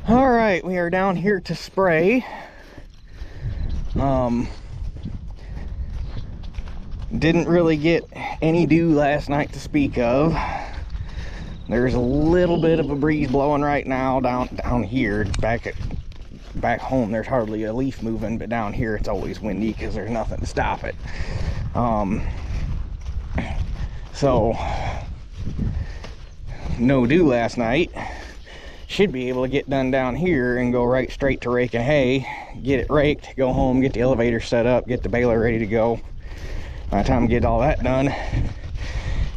All right, we are down here to spray. Didn't really get any dew last night to speak of. There's a little bit of a breeze blowing right now down here. Back home there's hardly a leaf moving, but down here it's always windy because there's nothing to stop it. So no dew last night. Should be able to get done down here and go right straight to raking hay, get it raked, go home, get the elevator set up, get the baler ready to go. By the time I get all that done,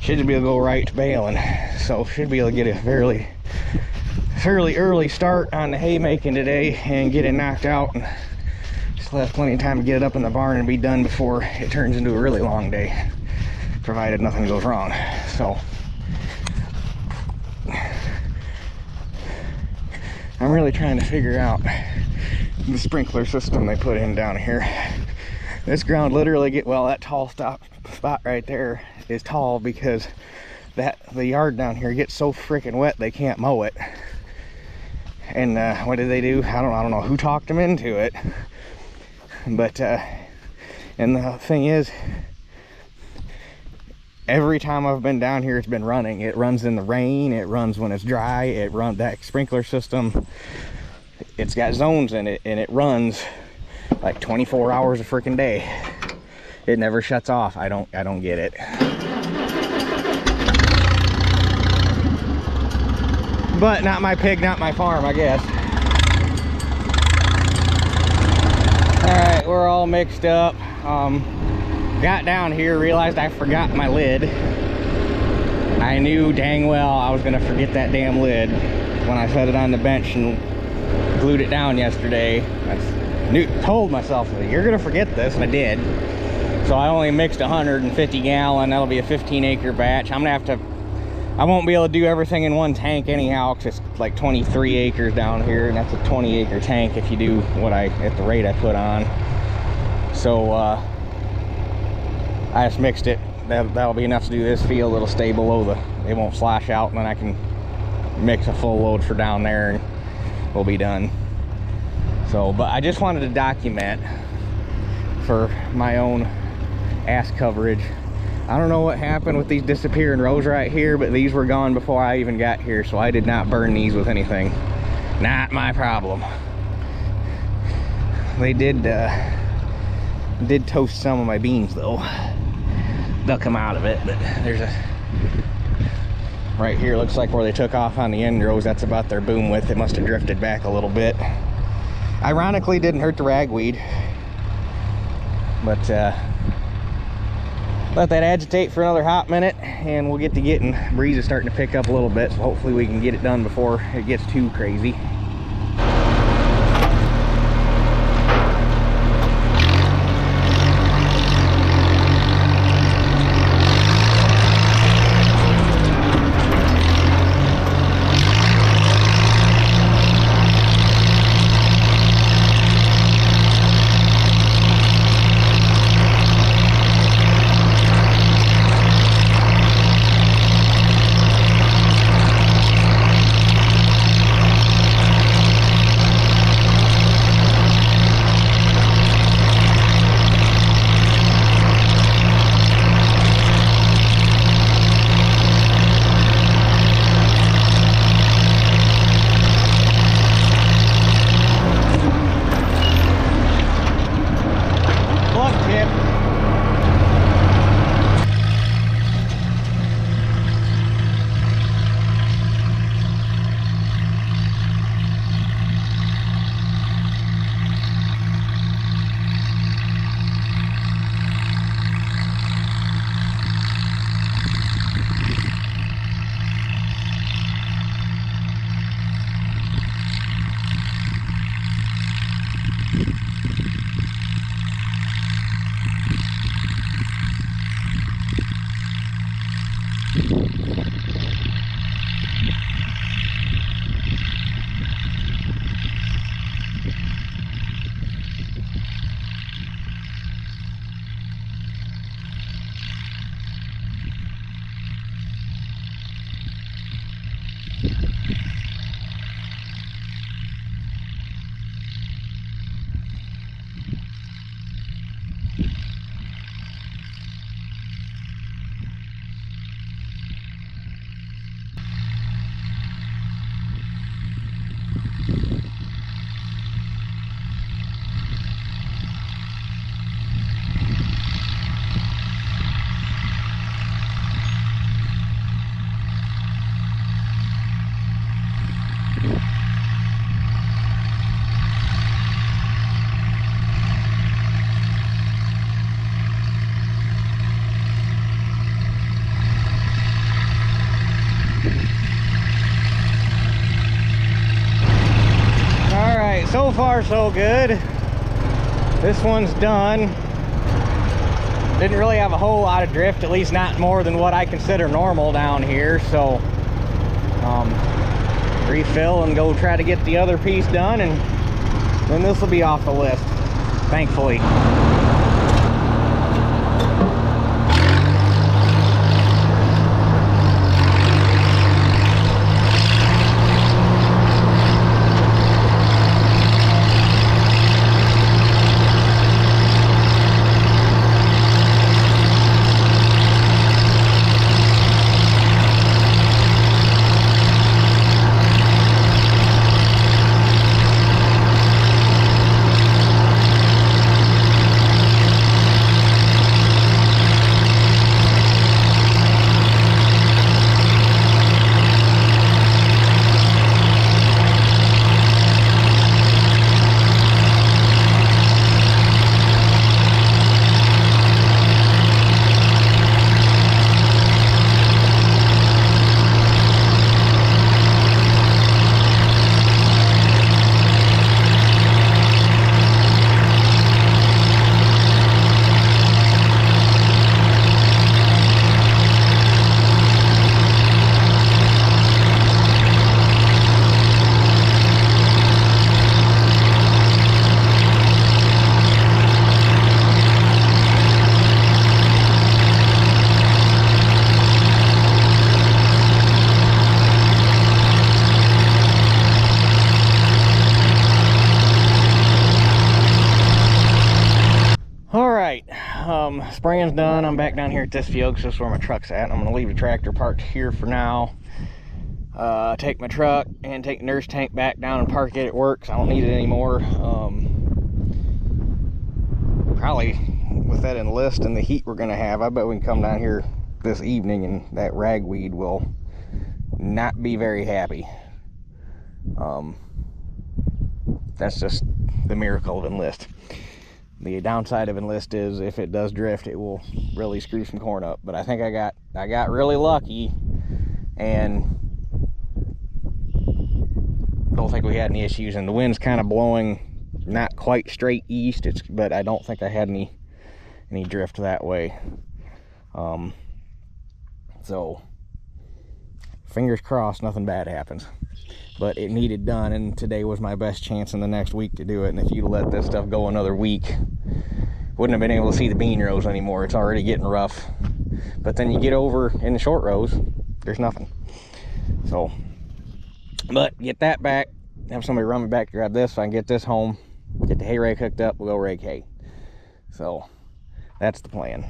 should be able to go right to baling. So should be able to get a fairly early start on the hay making today and get it knocked out, and still have plenty of time to get it up in the barn and be done before it turns into a really long day, provided nothing goes wrong. So I'm really trying to figure out the sprinkler system they put in down here. This ground literally that tall spot right there is tall because the yard down here gets so freaking wet they can't mow it. And what did they do? I don't know who talked them into it. But and the thing is, every time I've been down here, it's been running. It runs in the rain, it runs when it's dry, that sprinkler system, it's got zones in it, and it runs like 24 hours a freaking day. It never shuts off. I don't get it. But not my pig, not my farm, I guess. All right, we're all mixed up. Got down here, realized I forgot my lid. I knew dang well I was gonna forget that damn lid when I set it on the bench and glued it down yesterday. Told myself, you're gonna forget this, and I did. So I only mixed 150 gallon. That'll be a 15-acre batch. I won't be able to do everything in one tank anyhow, because it's like 23 acres down here, and that's a 20-acre tank if you do at the rate I put on. So I just mixed it. That'll be enough to do this field. It'll stay below it won't slash out, and then I can mix a full load for down there and we'll be done. So, but I just wanted to document for my own ass coverage. I don't know what happened with these disappearing rows right here, but these were gone before I even got here, so I did not burn these with anything. Not my problem. They did toast some of my beans though. They'll come out of it, but there's right here, looks like where they took off on the end rows, that's about their boom width. It must have drifted back a little bit. Ironically, didn't hurt the ragweed, but let that agitate for another hot minute and we'll get to getting. Breeze is starting to pick up a little bit, so hopefully we can get it done before it gets too crazy. so far so good. This one's done. Didn't really have a whole lot of drift, at least not more than what I consider normal down here. So refill and go try to get the other piece done, and then this will be off the list, thankfully. Spraying's done. I'm back down here at this field because this is where my truck's at. I'm going to leave the tractor parked here for now. Take my truck and take the nurse tank back down and park it at work because I don't need it anymore. Probably with that enlist and the heat we're going to have, I bet we can come down here this evening and that ragweed will not be very happy. That's just the miracle of enlist. The downside of enlist is if it does drift, it will really screw some corn up. But I think I got really lucky, and don't think we had any issues. And the wind's kind of blowing not quite straight east, but I don't think I had any drift that way. So fingers crossed nothing bad happens. But it needed done, and today was my best chance in the next week to do it. And if you'd let this stuff go another week, wouldn't have been able to see the bean rows anymore. It's already getting rough. But then you get over in the short rows, there's nothing. So, but get that back, have somebody run me back to grab this so I can get this home, get the hay rake hooked up, we'll go rake hay. So that's the plan.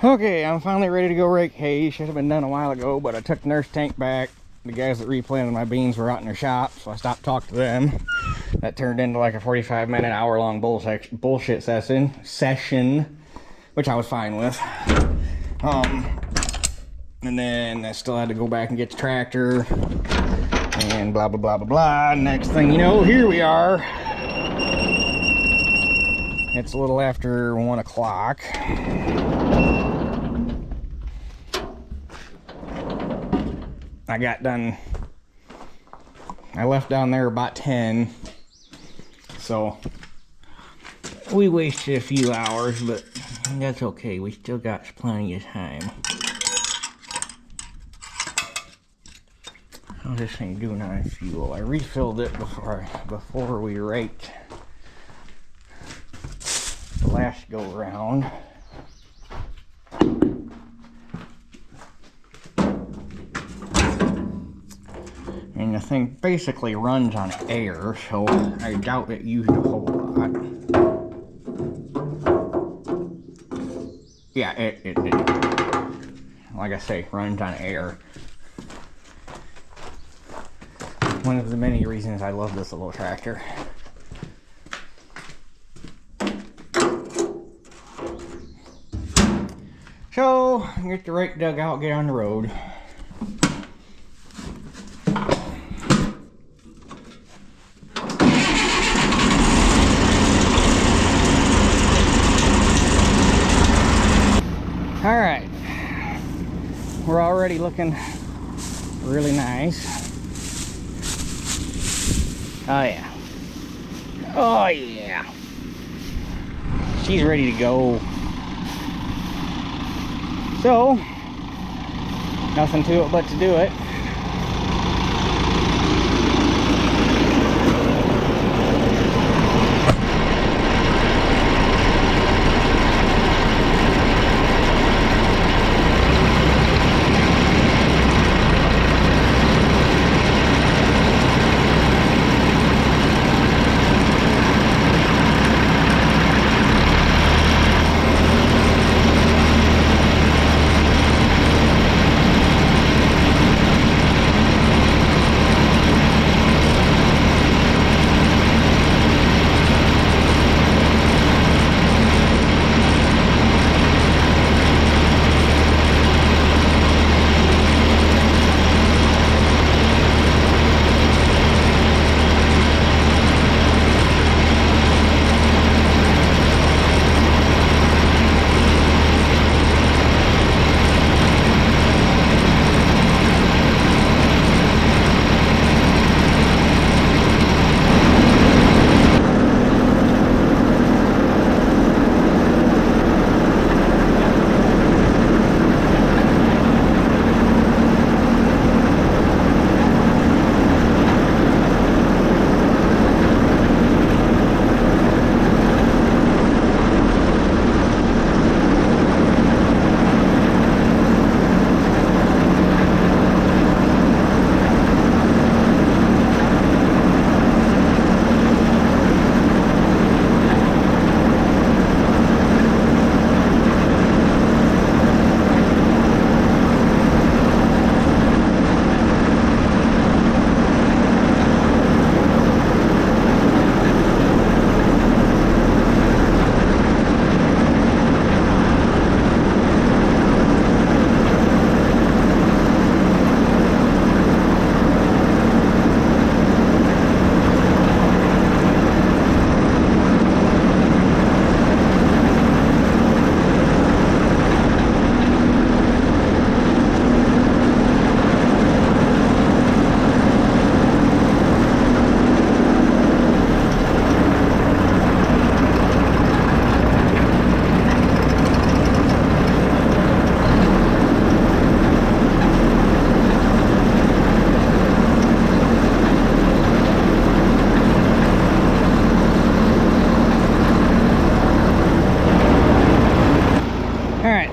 Okay, I'm finally ready to go rake hay. Should have been done a while ago, but I took the nurse tank back. The guys that replanted my beans were out in their shop, so I stopped talking to them. That turned into like a 45-minute, hour-long bullshit session, which I was fine with. And then I still had to go back and get the tractor, and blah, blah, blah, blah, blah. Next thing you know, here we are. It's a little after 1 o'clock. I got done, I left down there about 10, so we wasted a few hours, but that's okay, we still got plenty of time. How's this thing doing on fuel? I refilled it before we raked the last go around. And the thing basically runs on air, so I doubt it used a whole lot. Yeah, it like I say, runs on air. One of the many reasons I love this little tractor. So, get the rake dug out, get on the road. Alright, we're already looking really nice. Oh yeah, Oh yeah. She's ready to go. So, nothing to it but to do it.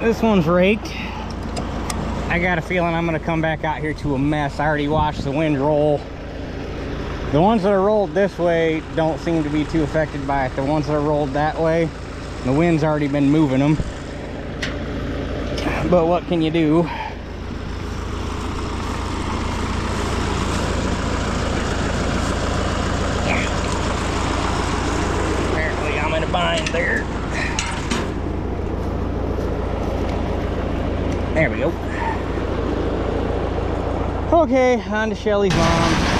This one's raked. I got a feeling I'm gonna come back out here to a mess. I already watched the wind roll. The ones that are rolled this way don't seem to be too affected by it. The ones that are rolled that way, the wind's already been moving them. But what can you do? Apparently I'm in a bind there. There we go. Okay, on to Shelly's mom.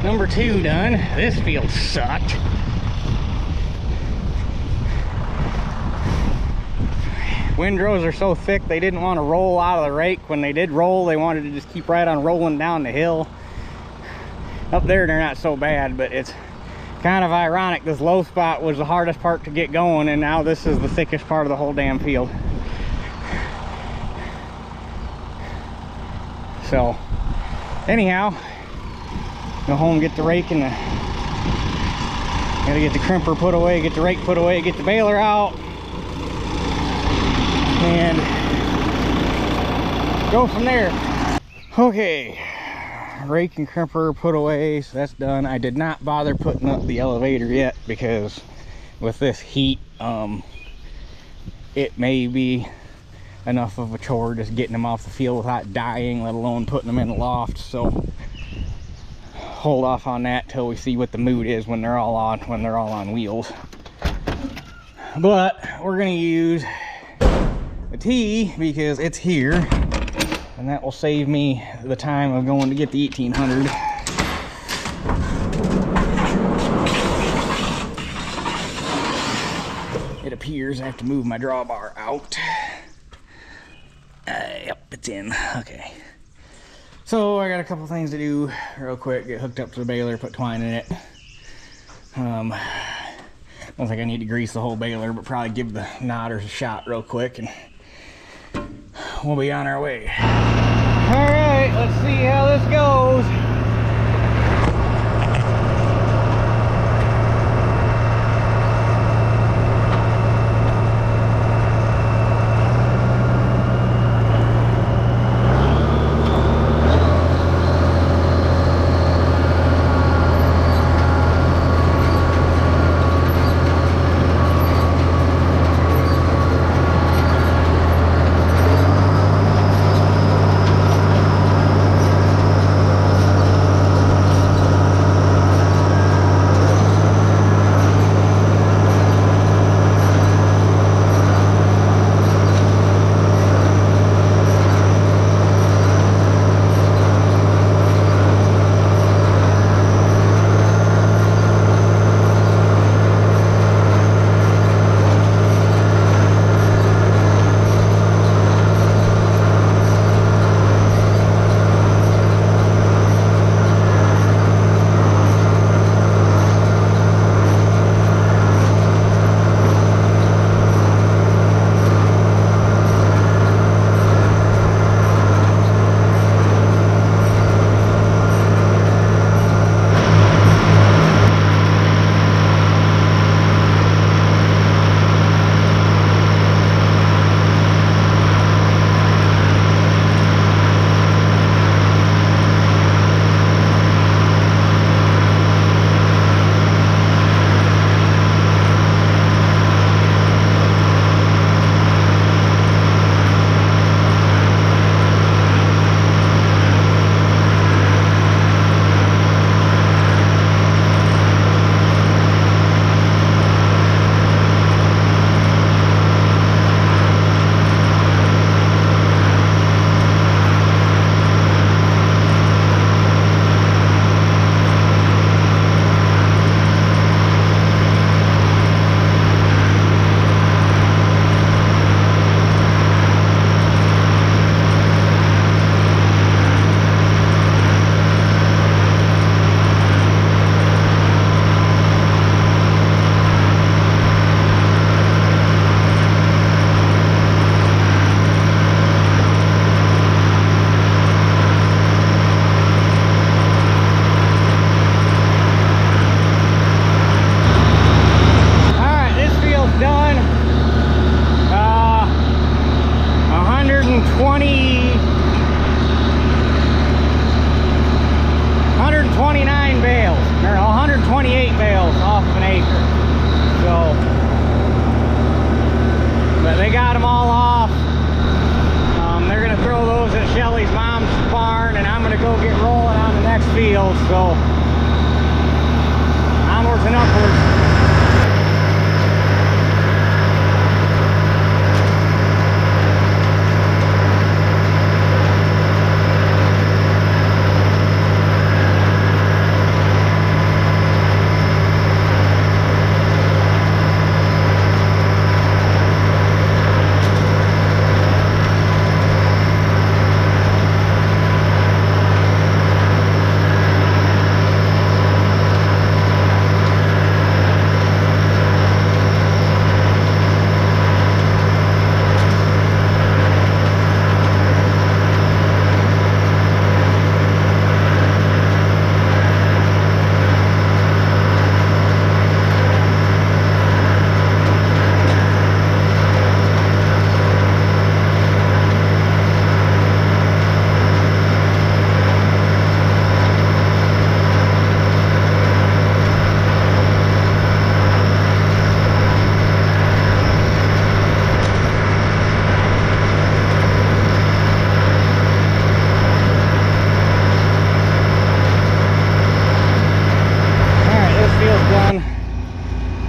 Number 2 done. This field sucked. Windrows are so thick they didn't want to roll out of the rake. When they did roll, they wanted to just keep right on rolling down the hill. Up there they're not so bad, but it's Kind of ironic, this low spot was the hardest part to get going, and now this is the thickest part of the whole damn field. So anyhow, go home, get the rake and gotta get the crimper put away, get the rake put away, get the baler out, and go from there. Okay, rake and crimper put away, so that's done. I did not bother putting up the elevator yet because with this heat, it may be enough of a chore just getting them off the field without dying, let alone putting them in the loft. So hold off on that till we see what the mood is when they're all on wheels. But we're gonna use the T because it's here, and that will save me the time of going to get the 1800. It appears I have to move my drawbar out. Yep, it's in. Okay. So I got a couple things to do real quick. Get hooked up to the baler, put twine in it. I don't think I need to grease the whole baler, but probably give the knotters a shot real quick and we'll be on our way. All right, let's see how this goes.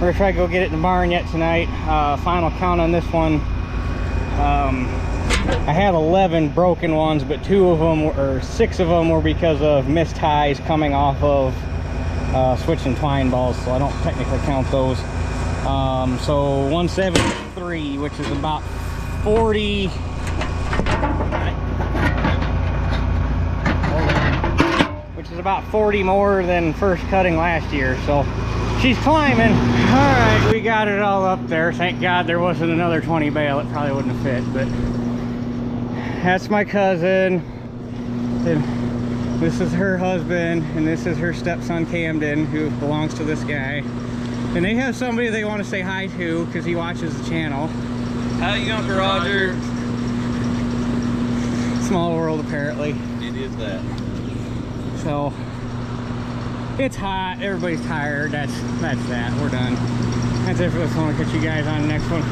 We're gonna try to go get it in the barn yet tonight. Final count on this one. I had 11 broken ones, but 6 of them were because of missed ties coming off of switching twine balls, so I don't technically count those. So 173, which is about 40. Which is about 40 more than first cutting last year, so she's climbing. All right, we got it all up there. Thank God there wasn't another 20 bale. It probably wouldn't have fit, but that's my cousin. And this is her husband, and this is her stepson Camden, who belongs to this guy. And they have somebody they want to say hi to because he watches the channel. How you, Uncle Roger? Small world, apparently. It is that. So it's hot, everybody's tired. That's that. We're done. That's it for this one. I'll catch you guys on the next one.